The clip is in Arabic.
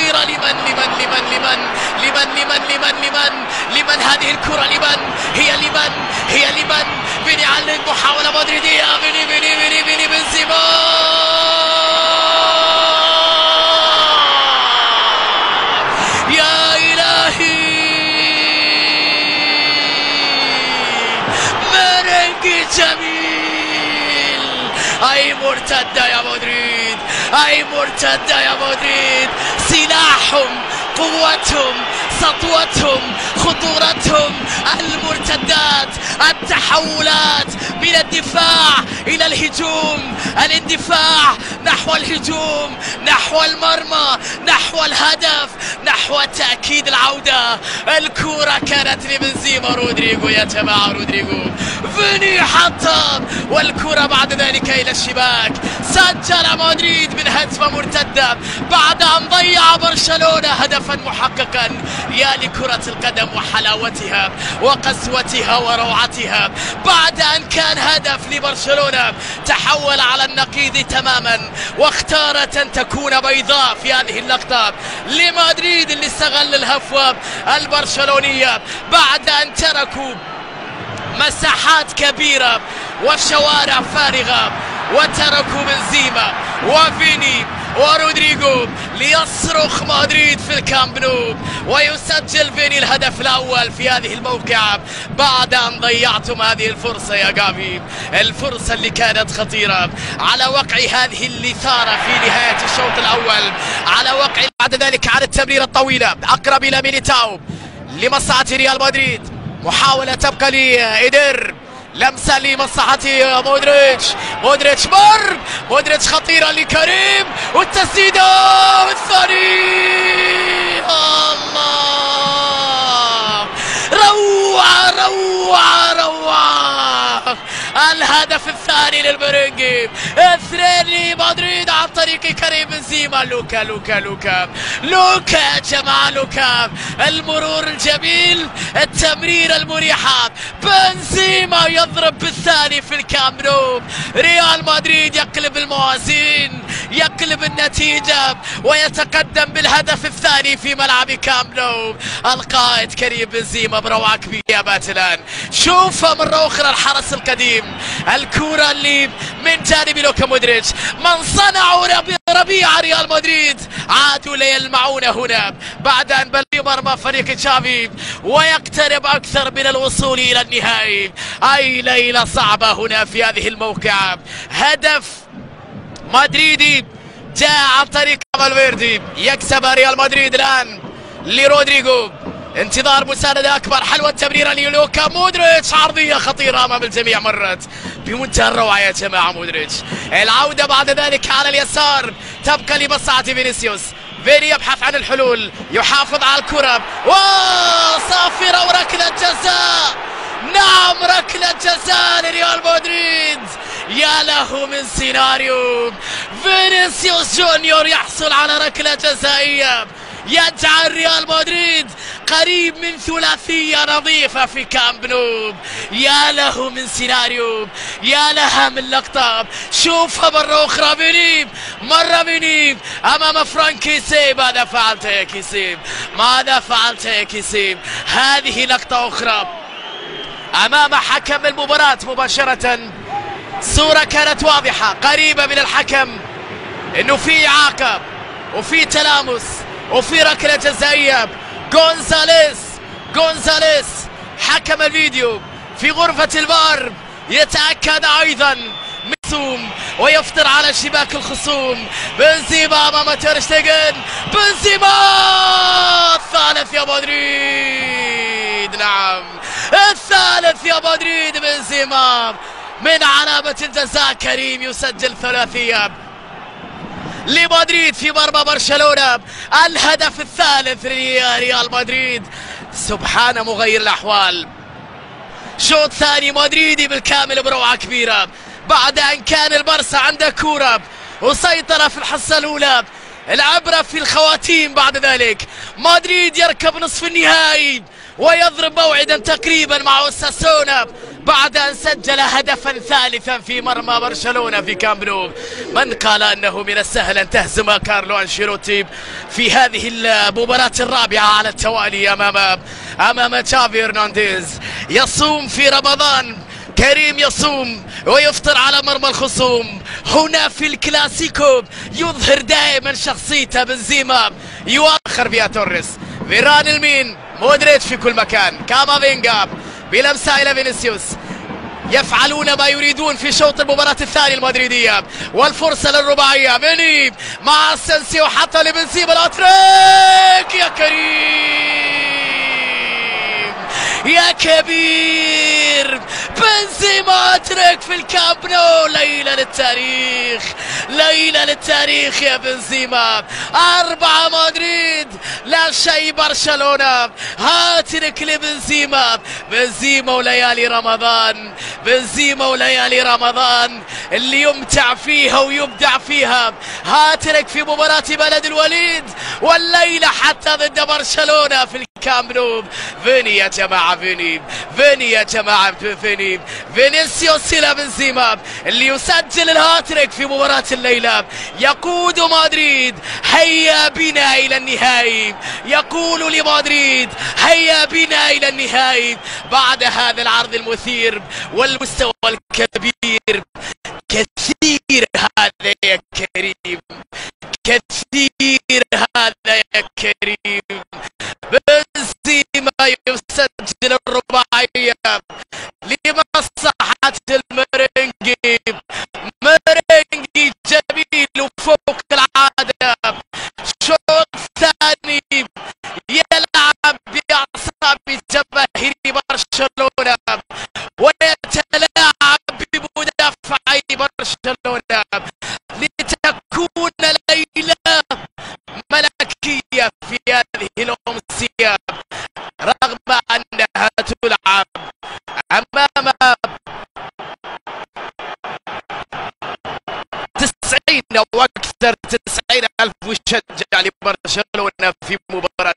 خطيرة. لمن هذه الكرة؟ هي لمن فيني علق محاولة مدريدية. فيني بنزيما. يا إلهي، مرنج جميل. أي مرتدة يا مدريد، أي مرتدة يا مدريد. سلاحهم، قوتهم، سطوتهم، خطورتهم، المرتدات، التحولات من الدفاع إلى الهجوم، الاندفاع نحو الهجوم، نحو المرمى، نحو الهدف، نحو تأكيد العودة. الكرة كانت لبنزيما. رودريجو يا جماعة، رودريجو. فيني حطم، والكرة بعد ذلك إلى الشباك. سجل مدريد من هجمة مرتدة بعد أن ضيع برشلونة هدفا محققا. يا لكرة القدم وحلاوتها وقسوتها وروعتها. بعد أن كان هدف لبرشلونة تحول على النقيض تماما، واختارت أن تكون بيضاء في هذه اللقطة لمدريد اللي استغل الهفوة البرشلونية بعد أن تركوا مساحات كبيرة وشوارع فارغة، وتركوا بنزيما وفيني ورودريجو ليصرخ مدريد في الكامب نو، ويسجل فيني الهدف الأول في هذه الموقعة بعد أن ضيعتم هذه الفرصة يا جافي. الفرصة اللي كانت خطيرة على وقع هذه الإثارة في نهاية الشوط الأول، على وقع بعد ذلك على التمريرة الطويلة أقرب إلى ميليتاو لمصلحة ريال مدريد. محاولة تبقى لإيدر، لمسة لمصلحة مودريتش مر، مودريتش خطيرة لكريم، والتسديدة والثاني. الله، روعة روعة روعة. الهدف الثاني للمرنجي، 2 لمدريد عن طريق كريم بنزيما. لوكا يا جماعة، لوكا. المرور الجميل، التمريرة المريحة. بنزيما يضرب بالثاني في الكامب نو. ريال مدريد يقلب الموازين، يقلب النتيجة، ويتقدم بالهدف الثاني في ملعب كامب نو. القائد كريم بنزيما بروعة كبيرة يا باتلان. شوف مرة أخرى الحرس القديم، الكرة اللي من جانب لوكا مودريتش. من صنعوا ربيع ريال مدريد عادوا ليلمعون هنا بعد أن بلغوا مرمى فريق تشافي ويقترب أكثر من الوصول إلى النهائي. أي ليلة صعبة هنا في هذه الموقعة. هدف مدريدي جاء عن طريق فالفيردي. يكسب ريال مدريد الآن لرودريجو. انتظار مساندة أكبر. حلوة تمريرة للوكا مودريتش، عرضية خطيرة أمام الجميع، مرت بمنتهى الروعة يا جماعة. مودريتش العودة بعد ذلك على اليسار، تبقى لمصلحة فينيسيوس. فيني يبحث عن الحلول، يحافظ على الكرة، وصافرة وركلة جزاء. نعم، ركلة جزاء لريال مدريد. يا له من سيناريو. فينيسيوس جونيور يحصل على ركلة جزائية يجعل ريال مدريد قريب من ثلاثية نظيفة في كامب نو. يا له من سيناريو، يا لها من لقطة. شوفها مرة أخرى. فيني أمام فرانك كيسي. ماذا فعلت يا كيسي؟ ماذا فعلت يا كيسي؟ هذه لقطة أخرى أمام حكم المباراة مباشرة. صورة كانت واضحة قريبة من الحكم إنه في إعاقة وفي تلامس وفي ركلة جزائية. غونزاليس حكم الفيديو في غرفة الفار يتأكد أيضا مسوم ويفطر على شباك الخصوم. بنزيما أمام تير شتيجن. بنزيما الثالث يا مدريد. نعم، الثالث يا مدريد. بنزيما من علامة الجزاء كريم يسجل ثلاثية لمدريد في مرمى برشلونة. الهدف الثالث لريال مدريد. سبحان مغير الأحوال. شوط ثاني مدريدي بالكامل بروعة كبيرة بعد أن كان البارسا عنده كورة وسيطرة في الحصة الأولى. العبرة في الخواتيم. بعد ذلك مدريد يركب نصف النهائي ويضرب موعدا تقريبا مع أوساسونا بعد أن سجل هدفا ثالثا في مرمى برشلونة في كامب نو. من قال أنه من السهل أن تهزم كارلو أنشيلوتي في هذه المباراة الرابعة على التوالي أمام تشافي هرنانديز؟ يصوم في رمضان، كريم يصوم ويفطر على مرمى الخصوم. هنا في الكلاسيكو يظهر دائما شخصيته بنزيما، يؤخر فيها توريس، فيران المين، مودريتش في كل مكان، كامافينجا بلمسة إلى فينيسيوس. يفعلون ما يريدون في شوط المباراة الثاني المدريدية، والفرصة للرباعية. فيني مع اسينسيو حتى لبنزيما الأتريك. يا كريم يا كبير، بنزيما اترك في الكامب نو. ليلة للتاريخ، ليلة للتاريخ يا بنزيما. 4 مدريد لا شيء برشلونة. هاترك لبنزيما، بنزيما وليالي رمضان، بنزيما وليالي رمضان اللي يمتع فيها ويبدع فيها. هاترك في مباراة بلد الوليد، والليلة حتى ضد برشلونة في الكامب نو. فيني يا جماعة، فيني يا جماعة، فينيسيوس إلى بنزيما اللي يسجل الهاتريك في مباراة الليلة. يقود مدريد هيا بنا إلى النهائي، يقول لمدريد هيا بنا إلى النهائي بعد هذا العرض المثير والمستوى الكبير. كثير هذا يا كريم، كثير هذا يا كريم. بنزيما يسجل الرباعية لمصلحة المرنجي. مرنجي جميل وفوق العادة. شوط ثاني يلعب بأعصاب جماهير برشلونة ويتلاعب بمدافعي برشلونة لتكون ليلة ملكية في هذه الأمسية، رغم أنها تلعب أمام 90 أو أكثر 90,000 مشجع لبرشلونة في مباراة